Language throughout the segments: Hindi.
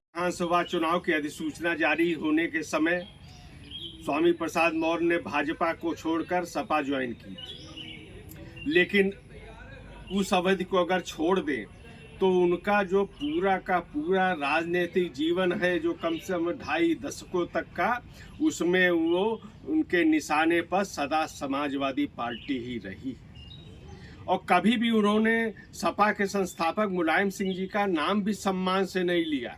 विधानसभा चुनाव की अधिसूचना जारी होने के समय स्वामी प्रसाद मौर्य ने भाजपा को छोड़कर सपा ज्वाइन की, लेकिन उस अवधि को अगर छोड़ दें तो उनका जो पूरा का पूरा राजनीतिक जीवन है, जो कम से कम 2.5 दशकों तक का, उसमें वो उनके निशाने पर सदा समाजवादी पार्टी ही रही। और कभी भी उन्होंने सपा के संस्थापक मुलायम सिंह जी का नाम भी सम्मान से नहीं लिया।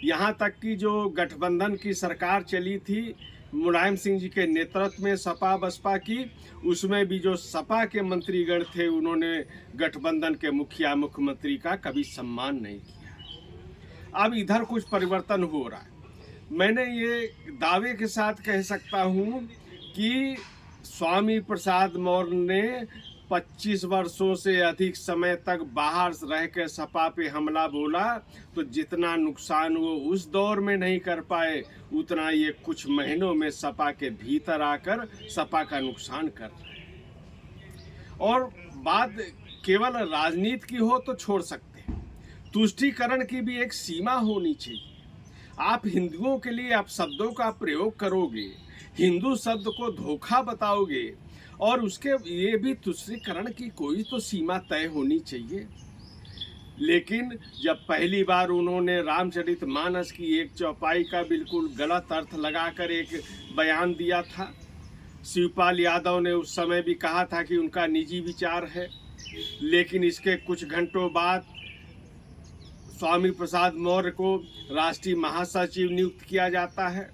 यहाँ तक कि जो गठबंधन की सरकार चली थी मुलायम सिंह जी के नेतृत्व में सपा बसपा की, उसमें भी जो सपा के मंत्रीगण थे उन्होंने गठबंधन के मुखिया मुख्यमंत्री का कभी सम्मान नहीं किया। अब इधर कुछ परिवर्तन हो रहा है। मैंने ये दावे के साथ कह सकता हूँ कि स्वामी प्रसाद मौर्य ने 25 वर्षों से अधिक समय तक बाहर रह कर सपा पे हमला बोला, तो जितना नुकसान वो उस दौर में नहीं कर पाए, उतना ये कुछ महीनों में सपा के भीतर आकर सपा का नुकसान कर रहे हैं। और बात केवल राजनीति की हो तो छोड़ सकते हैं, तुष्टीकरण की भी एक सीमा होनी चाहिए। आप हिंदुओं के लिए आप शब्दों का प्रयोग करोगे, हिंदू शब्द को धोखा बताओगे, और उसके ये भी तुष्टीकरण की कोई तो सीमा तय होनी चाहिए। लेकिन जब पहली बार उन्होंने रामचरितमानस की एक चौपाई का बिल्कुल गलत अर्थ लगाकर एक बयान दिया था, शिवपाल यादव ने उस समय भी कहा था कि उनका निजी विचार है, लेकिन इसके कुछ घंटों बाद स्वामी प्रसाद मौर्य को राष्ट्रीय महासचिव नियुक्त किया जाता है।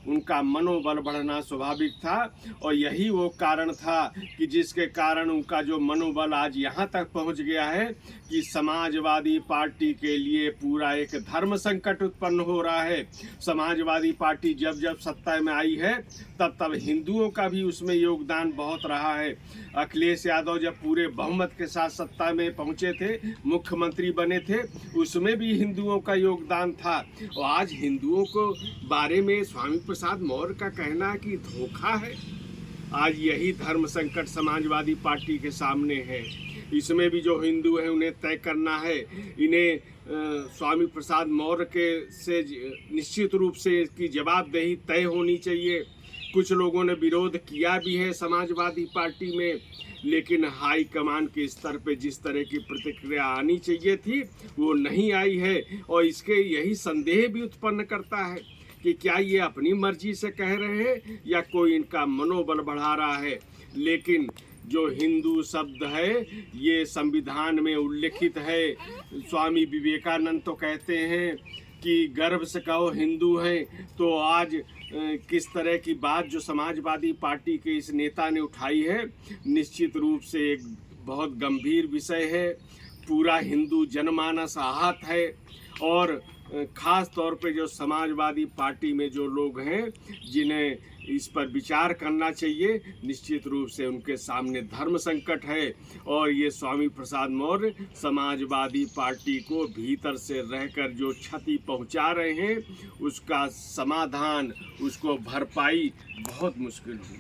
उनका मनोबल बढ़ना स्वाभाविक था, और यही वो कारण था कि जिसके कारण उनका जो मनोबल आज यहाँ तक पहुँच गया है कि समाजवादी पार्टी के लिए पूरा एक धर्म संकट उत्पन्न हो रहा है। समाजवादी पार्टी जब जब सत्ता में आई है तब तब हिंदुओं का भी उसमें योगदान बहुत रहा है। अखिलेश यादव जब पूरे बहुमत के साथ सत्ता में पहुँचे थे, मुख्यमंत्री बने थे, उसमें भी हिंदुओं का योगदान था। और आज हिंदुओं को बारे में स्वामी प्रसाद मौर्य का कहना कि धोखा है, आज यही धर्म संकट समाजवादी पार्टी के सामने है। इसमें भी जो हिंदू हैं उन्हें तय करना है। इन्हें स्वामी प्रसाद मौर्य के से निश्चित रूप से इसकी जवाबदेही तय होनी चाहिए। कुछ लोगों ने विरोध किया भी है समाजवादी पार्टी में, लेकिन हाई कमान के स्तर पे जिस तरह की प्रतिक्रिया आनी चाहिए थी वो नहीं आई है। और इसके यही संदेह भी उत्पन्न करता है कि क्या ये अपनी मर्जी से कह रहे हैं या कोई इनका मनोबल बढ़ा रहा है। लेकिन जो हिंदू शब्द है ये संविधान में उल्लिखित है। स्वामी विवेकानंद तो कहते हैं कि गर्व से कहो हिंदू हैं। तो आज किस तरह की बात जो समाजवादी पार्टी के इस नेता ने उठाई है, निश्चित रूप से एक बहुत गंभीर विषय है। पूरा हिंदू जनमानस आहत है, और ख़ास तौर पे जो समाजवादी पार्टी में जो लोग हैं जिन्हें इस पर विचार करना चाहिए, निश्चित रूप से उनके सामने धर्म संकट है। और ये स्वामी प्रसाद मौर्य समाजवादी पार्टी को भीतर से रहकर जो क्षति पहुंचा रहे हैं, उसका समाधान, उसको भरपाई बहुत मुश्किल हुई।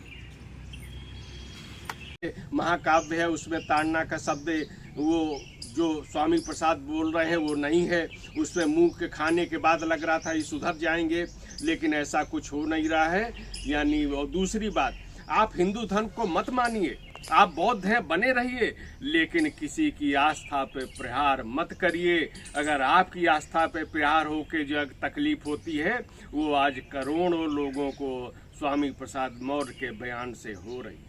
महाकाव्य है, उसमें ताड़ना का शब्द वो जो स्वामी प्रसाद बोल रहे हैं वो नहीं है। उसमें मुंह के खाने के बाद लग रहा था ये सुधर जाएंगे, लेकिन ऐसा कुछ हो नहीं रहा है। यानी और दूसरी बात, आप हिंदू धर्म को मत मानिए, आप बौद्ध हैं बने रहिए, लेकिन किसी की आस्था पे प्रहार मत करिए। अगर आपकी आस्था पे प्रहार होके जो तकलीफ होती है वो आज करोड़ों लोगों को स्वामी प्रसाद मौर्य के बयान से हो रही है।